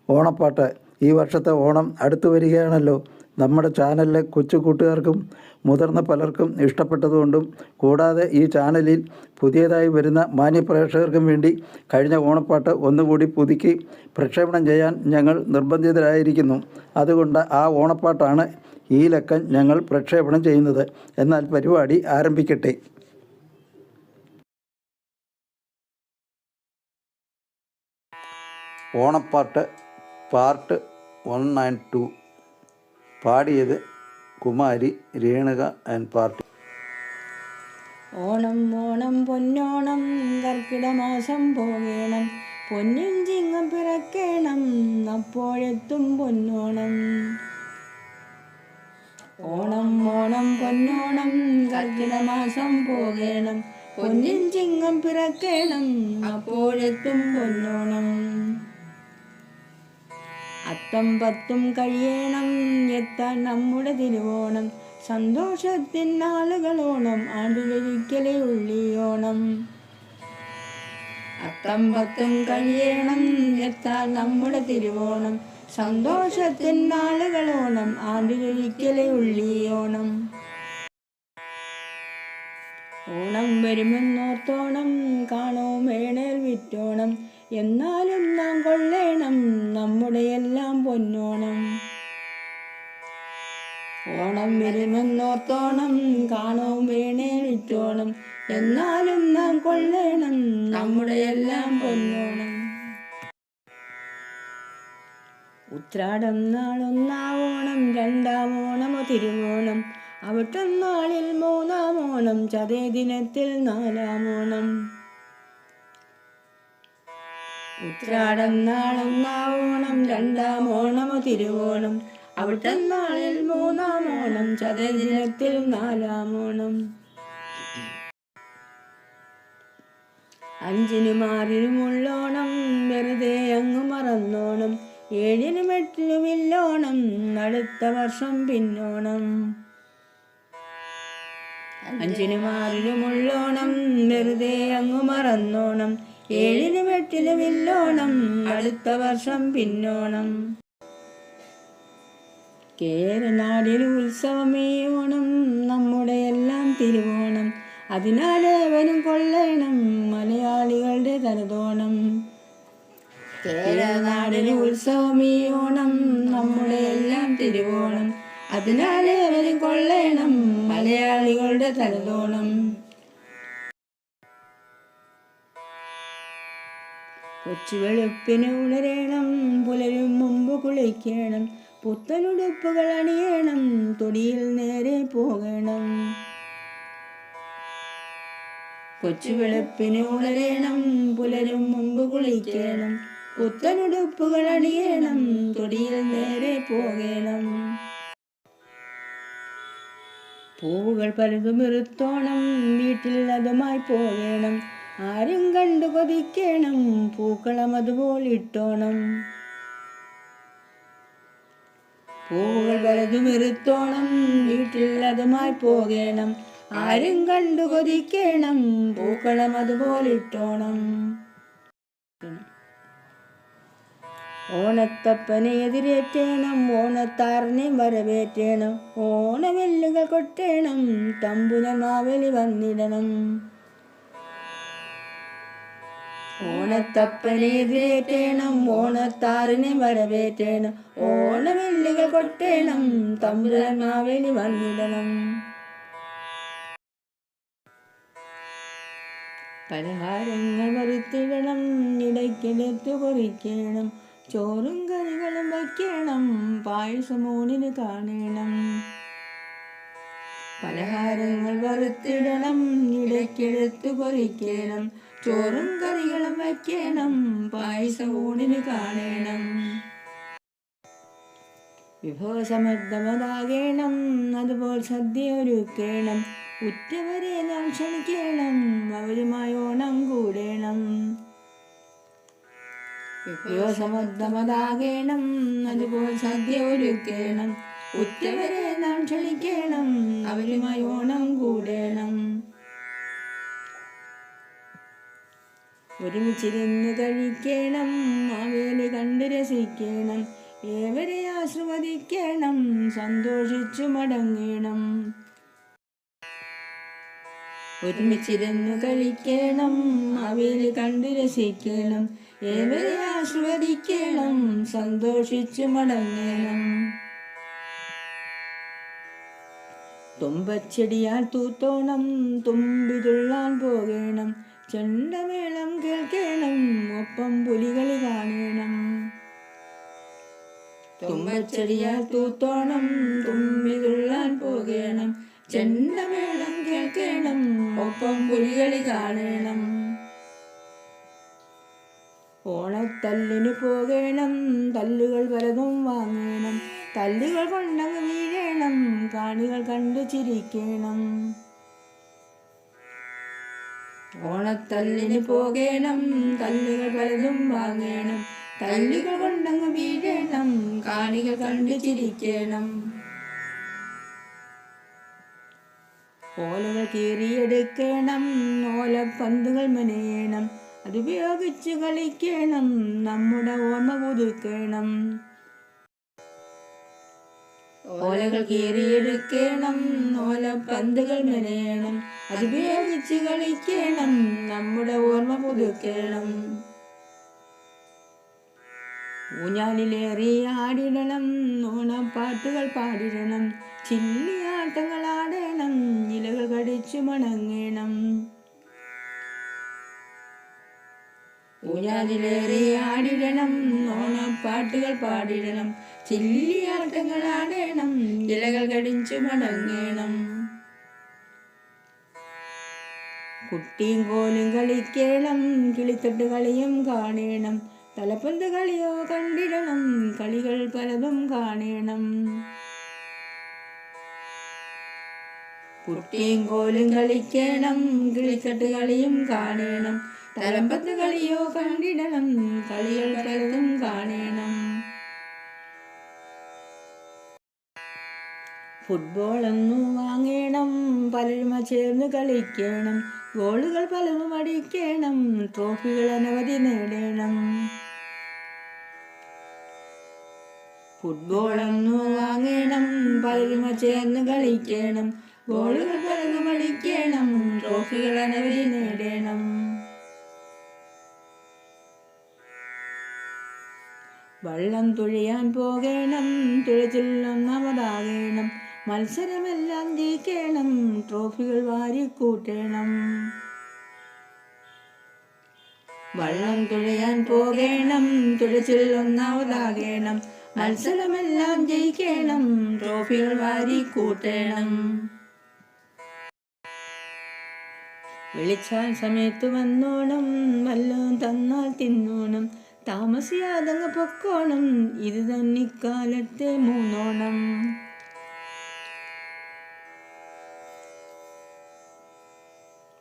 ഓണപ്പാട്ട്. ഈ വർഷത്തെ ഓണം അടുത്തു വരികയാണല്ലോ. നമ്മുടെ ചാനലിലെ കൊച്ചു കൂട്ടുകാർക്കും മുതിർന്ന പലർക്കും ഇഷ്ടപ്പെട്ടതുകൊണ്ടും കൂടാതെ ഈ ചാനലിൽ പുതിയതായി വരുന്ന മാന്യപ്രേക്ഷകർക്കും വേണ്ടി കഴിഞ്ഞ ഓണപ്പാട്ട് ഒന്നുകൂടി പുതുക്കി പ്രക്ഷേപണം ചെയ്യാൻ ഞങ്ങൾ നിർബന്ധിതരായിരിക്കുന്നു. അതുകൊണ്ട് ആ ഓണപ്പാട്ടാണ് ഈ ലക്കം ഞങ്ങൾ പ്രക്ഷേപണം ചെയ്യുന്നത്. എന്നാൽ പരിപാടി ആരംഭിക്കട്ടെ. ഓണപ്പാട്ട് പാർട്ട് 192. പാടിയത് കുമാരി രേണുക ആൻഡ് പാർട്ടി. ഓണം ഓണം പൊന്നോണം കർക്കിടമാസം പോകേണം, പൊന്നും ചിങ്ങം പിറക്കേണം, അപ്പോഴെത്തും പൊന്നോണം. ഓണം ഓണം പൊന്നോണം കർക്കിടമാസം പോകേണം, പൊന്നും ചിങ്ങം പിറക്കേണം, അപ്പോഴെത്തും പൊന്നോണം. അത്തം പത്തും കഴിയണം എത്താൻ നമ്മുടെ തിരുവോണം, സന്തോഷത്തിൻ നാളുകളോണം, ആണ്ടിലൊരിക്കലേ ഉള്ളിയോണം. അത്തം പത്തും കഴിയണം എത്താൻ നമ്മുടെ തിരുവോണം, സന്തോഷത്തിൻ നാളുകളോണം, ആണ്ടിലൊരിക്കലേ ഉള്ളിയോണം. ഓണം വരുമെന്നോർത്തോണം കാണോ വേണേൽ വിറ്റോണം, എന്നാലും നാം കൊള്ളേണം നമ്മുടെ എല്ലാം പൊന്നോണം. ഓണം വരുമെന്നോർത്തോണം കാണോ വേണേൽ വിറ്റോണം, എന്നാലും നാം കൊള്ളേണം നമ്മുടെ എല്ലാം പൊന്നോണം. ഉത്രാടം നാളൊന്നാവോണം, രണ്ടാം ഓണമോ തിരുവോണം, അവിട്ടം നാളിൽ മൂന്നാം ഓണം, ചതയ ദിനത്തിൽ നാലാം ഓണം. ഉത്രാടം നാളൊന്നാവോണം, രണ്ടാം ഓണമോ തിരുവോണം, അവിട്ടം നാളിൽ മൂന്നാം ഓണം, ചതയ ദിനത്തിൽ നാലാം ഓണം. അഞ്ചിനും ആറിനുമുള്ളോണം വെറുതെ അങ്ങ് മറന്നോണം, ഏഴിനും എട്ടിനുമില്ലോണം അടുത്ത വർഷം പിന്നോണം. അഞ്ചിനും ആറിനുമുള്ളോണം വെറുതെ അങ്ങ് മറന്നോണം, ഏഴിനും എട്ടിനുമില്ലോണം അടുത്ത വർഷം പിന്നോണം. കേരനാടിൽ ഉത്സവമേ ഓണം, നമ്മുടെ എല്ലാം തിരുവോണം, അതിനാലേവനും കൊള്ളേണം മലയാളികളുടെ തനതോണം. കേരനാടിന് ഉത്സവമേ ഓണം, നമ്മുടെ എല്ലാം തിരുവോണം, അതിനാലേവനും കൊള്ളേണം മലയാളികളുടെ തനതോണം. കൊച്ചു വെളുപ്പിന് ഉണരേണം, പുലരും മുമ്പ് കുളിക്കണം, പുത്തനുടുപ്പുകൾ അണിയണം, തൊടിയിൽ നേരെ പോകണം. കൊച്ചു വെളുപ്പിന് ഉണരേണം, പുലരും മുമ്പ് കുളിക്കണം, പുത്തനുടുപ്പുകൾ അണിയണം, തൊടിയിൽ നേരെ പോകണം. പൂവുകൾ പലതും ഇറുത്തോണം, വീട്ടിൽ അതുമായി പോകണം, ആരും കണ്ടു കൊതിക്കണം, പൂക്കളം അതുപോലിട്ടോണം. പൂവുകൾ പലതും ഇറുത്തോണം, വീട്ടിൽ അതുമായി പോകണം, ആരും കണ്ടു കൊതിക്കണം, പൂക്കളം അതുപോലിട്ടോണം. ഓണത്തപ്പനെ എതിരേറ്റേണം, ഓണത്താറിനെ വരവേറ്റേണം, ഓണവെല്ലുകൾ കൊട്ടേണം, തമ്പുരാൻ മാവേലി വന്നിടണം. ഓണത്തപ്പനെ എതിരേറ്റേണം, ഓണത്താറിനെ വരവേറ്റേണം, ഓണവെല്ലുകൾ കൊട്ടേണം, തമ്പുരാൻ മാവേലി വന്നിടണം. പലഹാരങ്ങൾ വറുത്തിടണം, ഇടയ്ക്കെടുത്തു പൊറിക്കണം, ചോറും കറികളും വയ്ക്കണം, പായസം ഊണിന് കാണണം. പലഹാരങ്ങൾ വറുത്തിടണം, ഇടയ്ക്കെടുത്തു പൊറിക്കണം, ചോറും കറികളും വയ്ക്കണം, പായസം ഊണിന് കാണണം. വിഭവസമൃദ്ധമതാകേണം, അതുപോൽ സദ്യ ഒരുക്കേണം, ഉറ്റവരെ നാം ക്ഷണിക്കണം, അവരുമായി ഓണം കൂടേണം. വിഭവസമൃദ്ധമതാകേണം, അതുപോൽ സദ്യ ഒരുക്കേണം, ഉറ്റവരെ നാം ക്ഷണിക്കണം, അവരുമായി ഓണം കൂടേണം. ഒരുമിച്ചിരുന്ന് കഴിക്കണം, മാവേലി കണ്ട് രസിക്കണം. കളിക്കണം, ഏവരെ ആസ്വദിക്കണം, സന്തോഷിച്ചു മടങ്ങണം. ഒരുമിച്ചിരുന്ന് കഴിക്കണം, അവയിൽ കണ്ടു രസിക്കണം, ഏവരെ ആസ്വദിക്കണം, സന്തോഷിച്ചു മടങ്ങണം. തുമ്പച്ചെടിയാൽ തൂത്തോണം, തുമ്പി തുള്ളാൻ പോകണം, ചെണ്ടമേളം കേൾക്കണം, ഒപ്പം പുലികളി കാണണം. തുമ്പച്ചെടിയാൽ തൂത്തോണം, തുമ്പി തുള്ളാൻ പോകണം, ചെണ്ടമേളം കേൾക്കണം, ഒപ്പം പുലികളി കാണണം. ഓണത്തല്ലിന് പോകണം, തല്ലുകൾ പലതും വാങ്ങണം, തല്ലുകൾ കൊണ്ടങ്ങ് വീഴണം, കാണികൾ കണ്ടു ചിരിക്കണം. ഓണത്തല്ലിന് പോകണം, തല്ലുകൾ പലതും വാങ്ങണം, തല്ലുകൾ കൊണ്ടങ്ങ് വീഴണം, കാണികൾ കണ്ടു ചിരിക്കണം. ഓലകൾ കീറിയെടുക്കണം, ഓലപ്പന്തുകൾ മെനയണം, അതുപയോഗിച്ച് കളിക്കണം, നമ്മുടെ ഓർമ്മ പുതുക്കണം. ഓലകൾ കീറിയെടുക്കണം, ഓലപ്പന്തുകൾ മെനയണം, അതുപയോഗിച്ച് കളിക്കണം, നമ്മുടെ ഓർമ്മ പുതുക്കണം. ഊഞ്ഞാലിലേറി ആടിടണം, ഓണപ്പാട്ടുകൾ പാടിടണം, ചില്ലിയാട്ടങ്ങൾ ആടണം, ഇലകൾ കടിച്ചു മണങ്ങണം. ഊഞ്ഞാലിലേറി ആടിടണം, ഓണപ്പാട്ടുകൾ പാടിടണം, ചില്ലിയാട്ടങ്ങൾ ആടണം, ഇലകൾ കടിച്ചു മടങ്ങണം. കുട്ടിയും കോലും കളിക്കണം, കിളിത്തട്ട് കളിയും കാണണം, തലപ്പന്ത് കളിയോ കണ്ടിടണം, കളികൾ പലതും കാണണം. കുട്ടിയും കോലും കളിക്കണം, കിളിത്തട്ട് കളിയും കാണണം, തലപ്പന്ത് കളിയോ കണ്ടിടണം, കളികൾ പലതും കാണണം. ഫുട്ബോൾ ഒന്നു വാങ്ങണം, പലരും ചേർന്ന് കളിക്കണം, ഗോളുകൾ പലതും അടിക്കണം, ട്രോഫികൾ അനവധി നേടണം. ഫുട്ബോൾ ഒന്നു വാങ്ങണം, പലരും ചേർന്ന് കളിക്കണം, ഗോളുകൾ പലതും അടിക്കണം, ട്രോഫികൾ അനവധി നേടണം. വള്ളം തുഴയാൻ പോകണം, തുഴച്ചിൽ ഒന്നാമതാകണം, മത്സരമെല്ലാം ജയിക്കണം, ട്രോഫികൾ വാരിക്കൂട്ടണം. വള്ളം തുഴയാൻ പോകണം, തുഴച്ചിൽ ഒന്നാമതാകണം, മത്സരമെല്ലാം ജയിക്കണം, ട്രോഫികൾ വാരിക്കൂട്ടണം. വിളിച്ചാൽ സമയത്ത് വന്നോണം, വല്ലതും തന്നാൽ തിന്നോണം, താമസിയാതങ്ങ് പൊക്കോണം, ഇത് തന്നിക്കാലത്തെ മൂന്നോണം.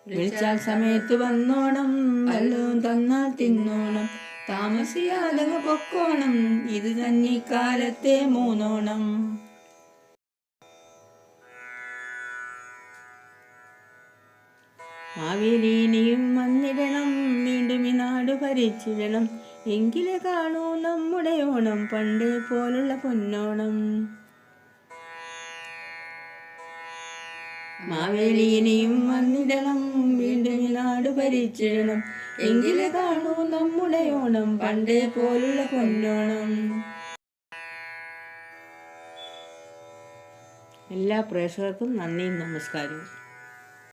വിളിച്ചാൽ സമയത്ത് വന്നോണം, വല്ലതും തന്നാൽ തിന്നോണം, താമസിയാതങ്ങ് പൊക്കോണം, ഇത് തന്നിക്കാലത്തെ മൂന്നോണം. മാവേലിനിയും വന്നിടണം, വീണ്ടും ഈ നാട് ഭരിച്ചിടണം, എങ്കിലേ കാണൂ നമ്മുടെ ഓണം പണ്ടേ പോലുള്ള പൊന്നോണം. മാവേലിനിയും വന്നിടണം, വീണ്ടും ഈ നാട് ഭരിച്ചിടണം, എങ്കിലേ കാണൂ നമ്മുടെ ഓണം പണ്ടേ പോലുള്ള പൊന്നോണം. എല്ലാ പ്രേക്ഷകർക്കും നന്ദിയും നമസ്കാരവും.